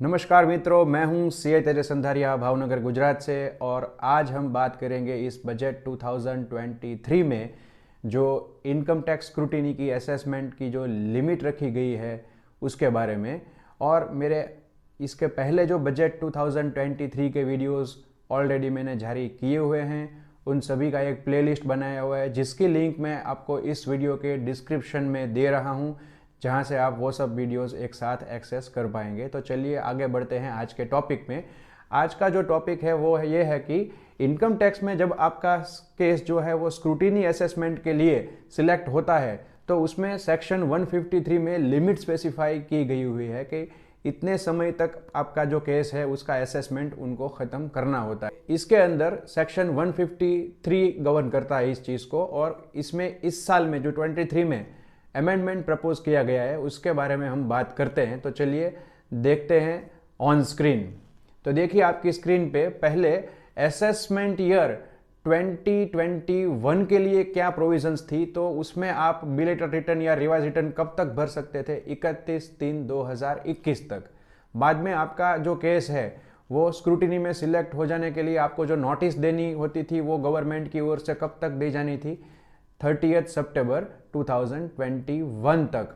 नमस्कार मित्रों, मैं हूं सीए तेजस संधारिया भावनगर गुजरात से। और आज हम बात करेंगे इस बजट 2023 में जो इनकम टैक्स स्क्रूटिनी की असेसमेंट की जो लिमिट रखी गई है उसके बारे में। और मेरे इसके पहले जो बजट 2023 के वीडियोस ऑलरेडी मैंने जारी किए हुए हैं, उन सभी का एक प्लेलिस्ट बनाया हुआ है जिसकी लिंक मैं आपको इस वीडियो के डिस्क्रिप्शन में दे रहा हूं, जहां से आप वो सब वीडियोस एक साथ एक्सेस कर पाएंगे। तो चलिए आगे बढ़ते हैं आज के टॉपिक में। आज का जो टॉपिक है वो ये है कि इनकम टैक्स में जब आपका केस जो है वो स्क्रूटिनी असेसमेंट के लिए सिलेक्ट होता है तो उसमें सेक्शन 153 में लिमिट स्पेसिफाई की गई हुई है कि इतने समय तक आपका जो केस है उसका असेसमेंट उनको ख़त्म करना होता है। इसके अंदर सेक्शन 153 गवर्न करता है इस चीज़ को, और इसमें इस साल में जो 23 में अमेंडमेंट प्रपोज किया गया है उसके बारे में हम बात करते हैं। तो चलिए देखते हैं ऑन स्क्रीन। तो देखिए आपकी स्क्रीन पे पहले असेसमेंट ईयर 2021 के लिए क्या प्रोविजंस थी, तो उसमें आप बिलेटेड रिटर्न या रिवाइज रिटर्न कब तक भर सकते थे, 31/3/2021 तक। बाद में आपका जो केस है वो स्क्रूटिनी में सिलेक्ट हो जाने के लिए आपको जो नोटिस देनी होती थी वो गवर्नमेंट की ओर से कब तक दी जानी थी, 30 सितंबर 2021 तक।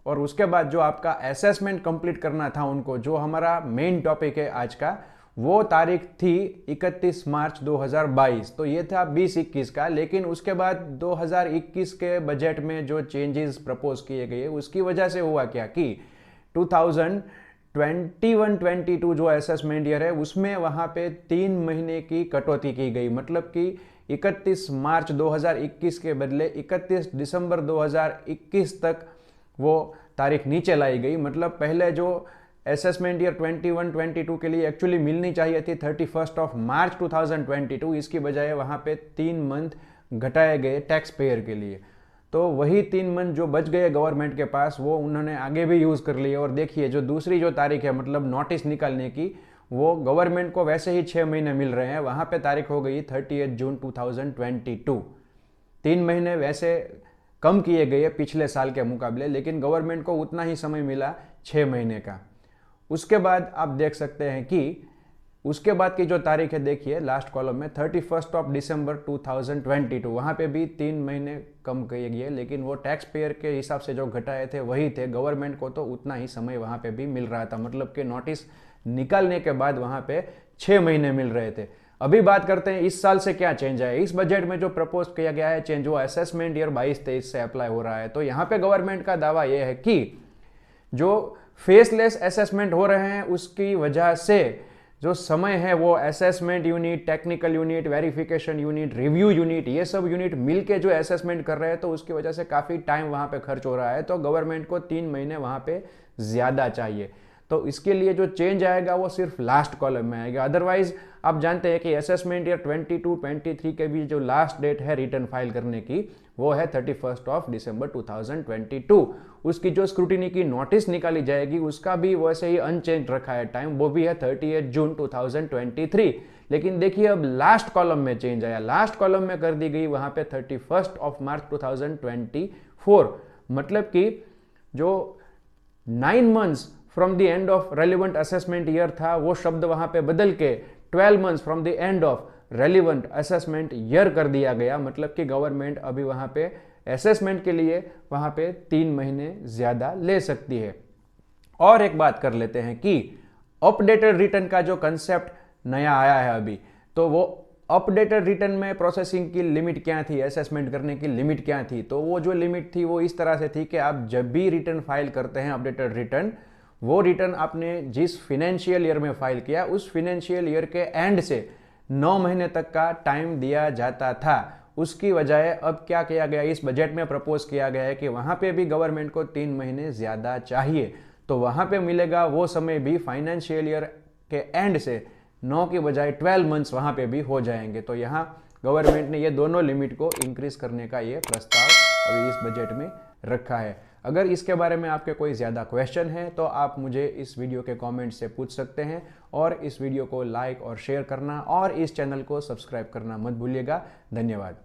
और उसके बाद जो आपका असेसमेंट कंप्लीट करना था उनको, जो हमारा मेन टॉपिक है आज का, वो तारीख थी 31 मार्च 2022। तो ये था 2021 का। लेकिन उसके बाद 2021 के बजट में जो चेंजेस प्रपोज किए गए उसकी वजह से हुआ क्या कि 2021-22 जो असेसमेंट ईयर है उसमें वहाँ पे 3 महीने की कटौती की गई। मतलब कि 31 मार्च 2021 के बदले 31 दिसंबर 2021 तक वो तारीख नीचे लाई गई। मतलब पहले जो असेसमेंट ईयर 21-22 के लिए एक्चुअली मिलनी चाहिए थी 31 मार्च 2022, इसकी बजाय वहाँ पे 3 मंथ घटाए गए टैक्स पेयर के लिए। तो वही 3 मंथ जो बच गए गवर्नमेंट के पास वो उन्होंने आगे भी यूज़ कर लिए। और देखिए जो दूसरी जो तारीख है मतलब नोटिस निकालने की, वो गवर्नमेंट को वैसे ही 6 महीने मिल रहे हैं, वहाँ पे तारीख हो गई 30 जून 2022। 3 महीने वैसे कम किए गए पिछले साल के मुकाबले, लेकिन गवर्नमेंट को उतना ही समय मिला 6 महीने का। उसके बाद आप देख सकते हैं कि उसके बाद की जो तारीख है, देखिए लास्ट कॉलम में 31 दिसंबर 2022, वहाँ पे भी 3 महीने कम किए गए, लेकिन वो टैक्स पेयर के हिसाब से जो घटाए थे वही थे। गवर्नमेंट को तो उतना ही समय वहाँ पे भी मिल रहा था, मतलब कि नोटिस निकालने के बाद वहाँ पे 6 महीने मिल रहे थे। अभी बात करते हैं इस साल से क्या चेंज है। इस बजट में जो प्रपोज किया गया है चेंज, वो असेसमेंट ईयर 22-23 से अप्लाई हो रहा है। तो यहाँ पे गवर्नमेंट का दावा यह है कि जो फेसलेस असेसमेंट हो रहे हैं उसकी वजह से जो समय है वो assessment unit, technical unit, verification unit, review unit, ये सब यूनिट मिलके जो असेसमेंट कर रहे हैं, तो उसकी वजह से काफ़ी टाइम वहाँ पे खर्च हो रहा है। तो गवर्नमेंट को 3 महीने वहाँ पे ज़्यादा चाहिए। तो इसके लिए जो चेंज आएगा वो सिर्फ लास्ट कॉलम में आएगा। अदरवाइज आप जानते हैं कि असेसमेंट ईयर 22-23 के भी जो लास्ट डेट है रिटर्न फाइल करने की वो है 31 दिसंबर 2022। उसकी जो स्क्रूटिनी की नोटिस निकाली जाएगी उसका भी वैसे ही अनचेंज रखा है टाइम, वो भी है 30 जून 2023। लेकिन देखिए अब लास्ट कॉलम में चेंज आया। लास्ट कॉलम में कर दी गई वहां पे 31 मार्च 2024। मतलब कि जो 9 months from the end of relevant assessment year था, वो शब्द वहां पे बदल के 12 months from the end of relevant assessment year कर दिया गया। मतलब कि गवर्नमेंट अभी वहां पे असेसमेंट के लिए वहां पे 3 महीने ज्यादा ले सकती है। और एक बात कर लेते हैं कि अपडेटेड रिटर्न का जो कंसेप्ट नया आया है अभी, तो वो अपडेटेड रिटर्न में प्रोसेसिंग की लिमिट क्या थी, असेसमेंट करने की लिमिट क्या थी, तो वो जो लिमिट थी वो इस तरह से थी कि आप जब भी रिटर्न फाइल करते हैं अपडेटेड रिटर्न, वो रिटर्न आपने जिस फिनेंशियल ईयर में फाइल किया उस फिनेंशियल ईयर के एंड से 9 महीने तक का टाइम दिया जाता था। उसकी बजाय अब क्या किया गया, इस बजट में प्रपोज किया गया है कि वहां पे भी गवर्नमेंट को 3 महीने ज्यादा चाहिए। तो वहां पे मिलेगा वो समय भी फाइनेंशियल ईयर के एंड से 9 की बजाय 12 मंथ्स वहां पे भी हो जाएंगे। तो यहाँ गवर्नमेंट ने ये दोनों लिमिट को इंक्रीज करने का ये प्रस्ताव अभी इस बजट में रखा है। अगर इसके बारे में आपके कोई ज़्यादा क्वेश्चन है तो आप मुझे इस वीडियो के कमेंट से पूछ सकते हैं। और इस वीडियो को लाइक और शेयर करना और इस चैनल को सब्सक्राइब करना मत भूलिएगा। धन्यवाद।